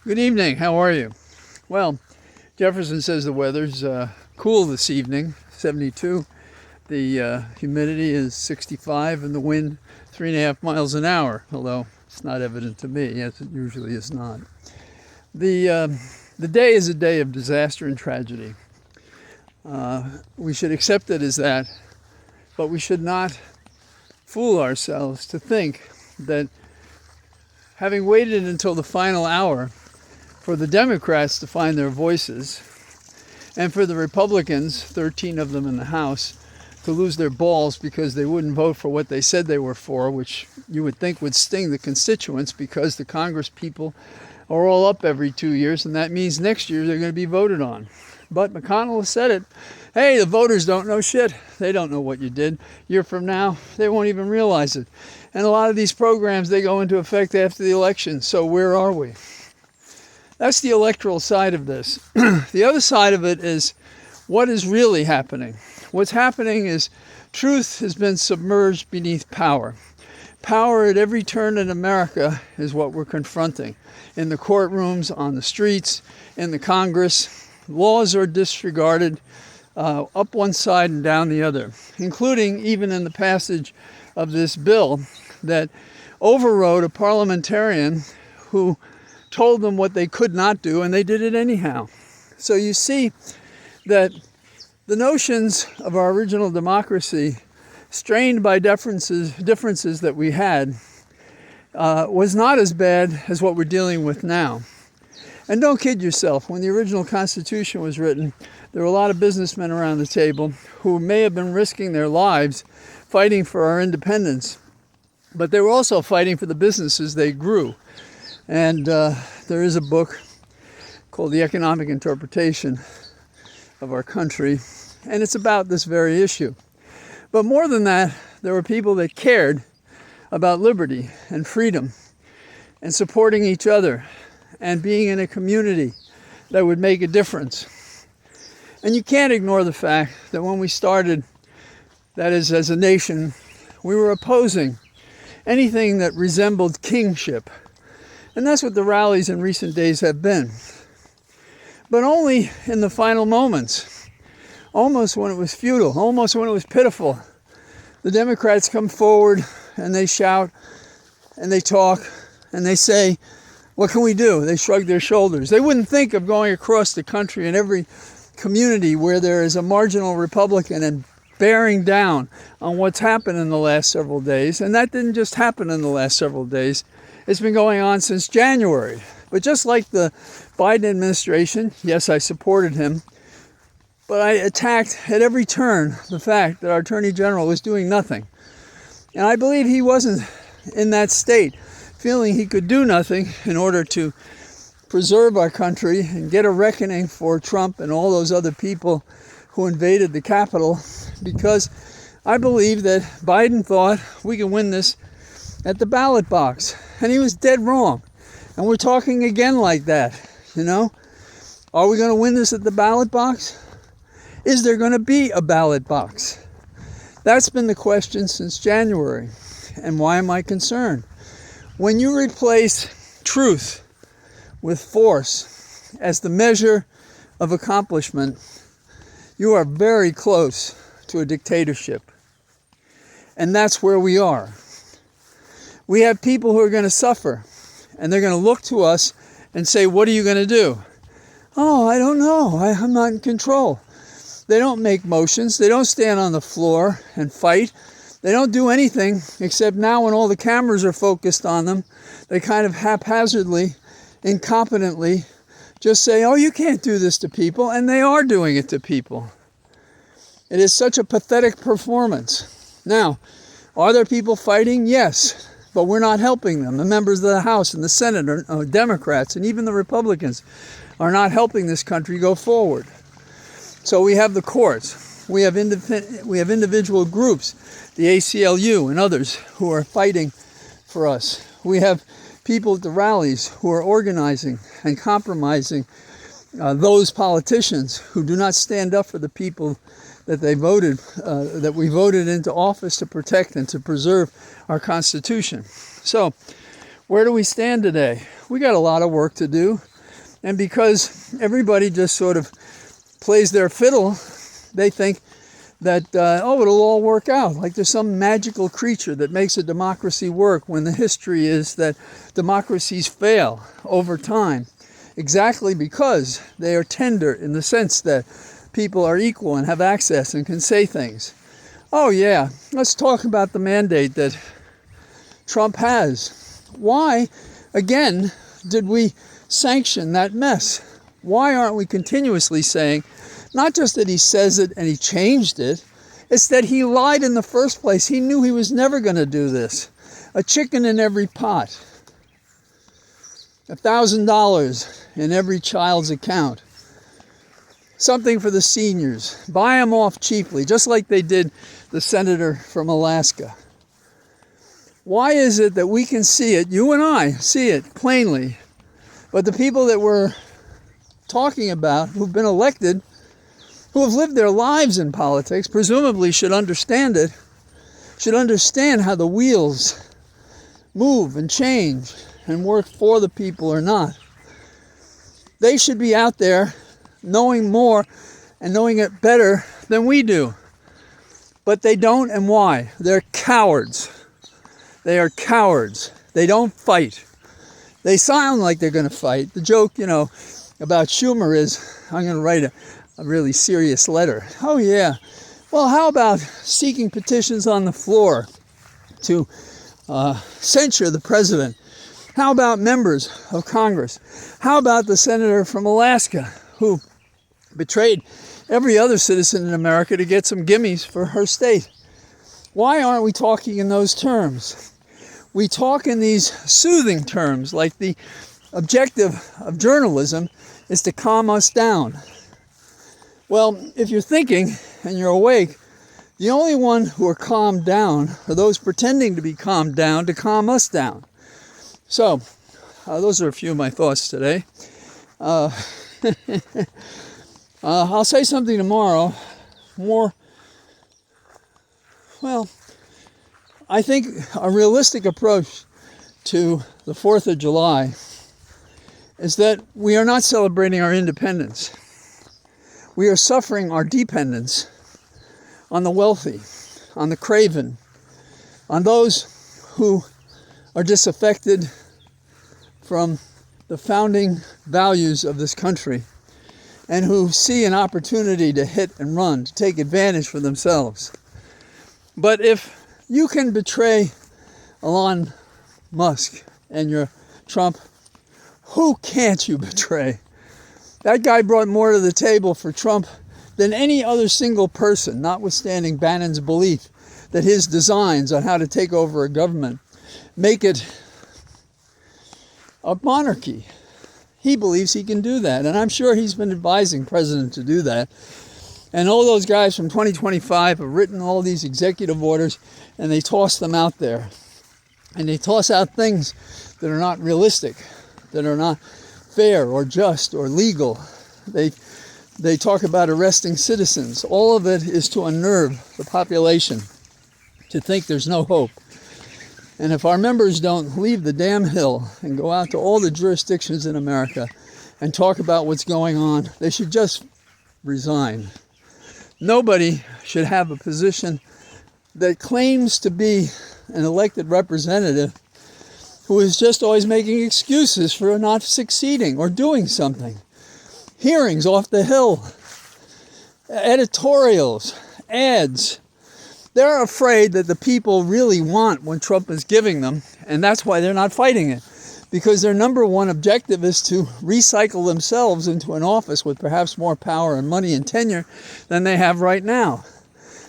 Good evening. How are you? Well, Jefferson says the weather's cool this evening, 72. The humidity is 65 and the wind 3.5 miles an hour, although it's not evident to me, as it usually is not. The day is a day of disaster and tragedy. We should accept it as that, but we should not fool ourselves to think that having waited until the final hour for the Democrats to find their voices and for the Republicans, 13 of them in the House, to lose their balls because they wouldn't vote for what they said they were for, which you would think would sting the constituents because the Congress people are all up every 2 years, and that means next year they're going to be voted on. But McConnell has said it. Hey, the voters don't know shit. They don't know what you did. A year from now, they won't even realize it. And a lot of these programs, they go into effect after the election. So where are we? That's the electoral side of this. The other side of it is what is really happening. What's happening is truth has been submerged beneath power. Power at every turn in America is what we're confronting. In the courtrooms, on the streets, in the Congress, laws are disregarded up one side and down the other, including even in the passage of this bill that overrode a parliamentarian who told them what they could not do, and they did it anyhow. So you see that the notions of our original democracy, strained by differences that we had, was not as bad as what we're dealing with now. And don't kid yourself, when the original Constitution was written, there were a lot of businessmen around the table who may have been risking their lives fighting for our independence, but they were also fighting for the businesses they grew. And there is a book called The Economic Interpretation of Our Country, and it's about this very issue. But more than that, there were people that cared about liberty and freedom and supporting each other and being in a community that would make a difference. And you can't ignore the fact that when we started, that is, as a nation, we were opposing anything that resembled kingship. And that's what the rallies in recent days have been. But only in the final moments, almost when it was futile, almost when it was pitiful, the Democrats come forward and they shout and they talk and they say, what can we do? They shrug their shoulders. They wouldn't think of going across the country in every community where there is a marginal Republican and bearing down on what's happened in the last several days. And that didn't just happen in the last several days. It's been going on since January. But just like the Biden administration, yes, I supported him, but I attacked at every turn the fact that our Attorney General was doing nothing. And I believe he wasn't in that state, feeling he could do nothing in order to preserve our country and get a reckoning for Trump and all those other people who invaded the Capitol, because I believe that Biden thought we can win this at the ballot box. And he was dead wrong. And we're talking again like that, you know? Are we going to win this at the ballot box? Is there going to be a ballot box? That's been the question since January. And why am I concerned? When you replace truth with force as the measure of accomplishment, you are very close to a dictatorship. And that's where we are. We have people who are going to suffer, and they're going to look to us and say, what are you going to do? Oh, I don't know. I'm not in control. They don't make motions. They don't stand on the floor and fight. They don't do anything except now when all the cameras are focused on them, they kind of haphazardly, incompetently just say, oh, you can't do this to people, and they are doing it to people. It is such a pathetic performance. Now, are there people fighting? Yes. But we're not helping them. The members of the House and the Senate are Democrats, and even the Republicans are not helping this country go forward. So we have the courts. We have individual groups, the ACLU and others, who are fighting for us. We have people at the rallies who are organizing and compromising those politicians who do not stand up for the people that we voted into office to protect and to preserve our Constitution. So, where do we stand today? We got a lot of work to do. And because everybody just sort of plays their fiddle, they think that, it'll all work out. Like there's some magical creature that makes a democracy work, when the history is that democracies fail over time. Exactly because they are tender in the sense that people are equal and have access and can say things. Oh yeah, let's talk about the mandate that Trump has. Why, again, did we sanction that mess? Why aren't we continuously saying, not just that he says it and he changed it, it's that he lied in the first place. He knew he was never going to do this. A chicken in every pot. $1,000 in every child's account. Something for the seniors. Buy them off cheaply, just like they did the senator from Alaska. Why is it that we can see it, you and I see it plainly, but the people that we're talking about, who've been elected, who have lived their lives in politics, presumably should understand it, should understand how the wheels move and change and work for the people or not. They should be out there knowing more and knowing it better than we do. But they don't, and why? They're cowards. They are cowards. They don't fight. They sound like they're going to fight. The joke, about Schumer is, I'm going to write a really serious letter. Oh yeah. Well, how about seeking petitions on the floor to censure the president? How about members of Congress? How about the senator from Alaska who betrayed every other citizen in America to get some gimmies for her state? Why aren't we talking in those terms? We talk in these soothing terms, like the objective of journalism is to calm us down. Well, if you're thinking and you're awake, the only one who are calmed down are those pretending to be calmed down to calm us down. So, those are a few of my thoughts today. I'll say something tomorrow more. Well, I think a realistic approach to the 4th of July is that we are not celebrating our independence. We are suffering our dependence on the wealthy, on the craven, on those who are disaffected from the founding values of this country and who see an opportunity to hit and run, to take advantage for themselves. But if you can betray Elon Musk and your Trump, who can't you betray? That guy brought more to the table for Trump than any other single person, notwithstanding Bannon's belief that his designs on how to take over a government make it a monarchy. He believes he can do that, and I'm sure he's been advising President to do that. And all those guys from 2025 have written all these executive orders, and they toss them out there. And they toss out things that are not realistic, that are not fair or just or legal. They talk about arresting citizens. All of it is to unnerve the population, to think there's no hope. And if our members don't leave the damn hill and go out to all the jurisdictions in America and talk about what's going on, they should just resign. Nobody should have a position that claims to be an elected representative who is just always making excuses for not succeeding or doing something. Hearings off the hill, editorials, ads. They're afraid that the people really want what Trump is giving them, and that's why they're not fighting it. Because their number one objective is to recycle themselves into an office with perhaps more power and money and tenure than they have right now.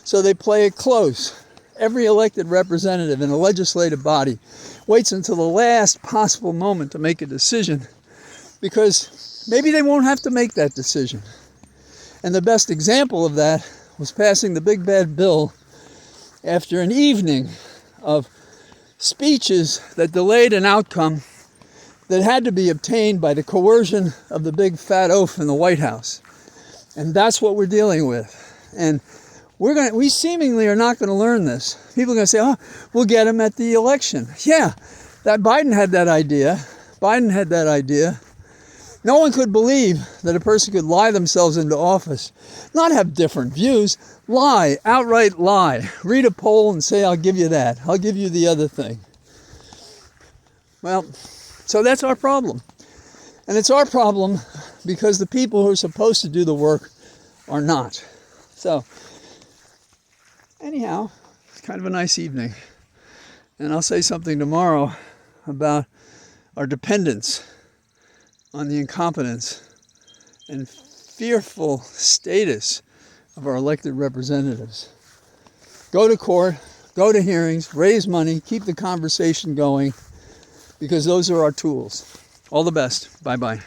So they play it close. Every elected representative in a legislative body waits until the last possible moment to make a decision, because maybe they won't have to make that decision. And the best example of that was passing the big bad bill after an evening of speeches that delayed an outcome that had to be obtained by the coercion of the big fat oaf in the White House. And that's what we're dealing with. And we seemingly are not going to learn this. People are going to say, oh, we'll get him at the election. Yeah, that Biden had that idea. No one could believe that a person could lie themselves into office, not have different views, lie, outright lie. Read a poll and say, I'll give you that. I'll give you the other thing. Well, so that's our problem. And it's our problem because the people who are supposed to do the work are not. So, anyhow, it's kind of a nice evening. And I'll say something tomorrow about our dependence on the incompetence and fearful status of our elected representatives. Go to court, go to hearings, raise money, keep the conversation going, because those are our tools. All the best. Bye-bye.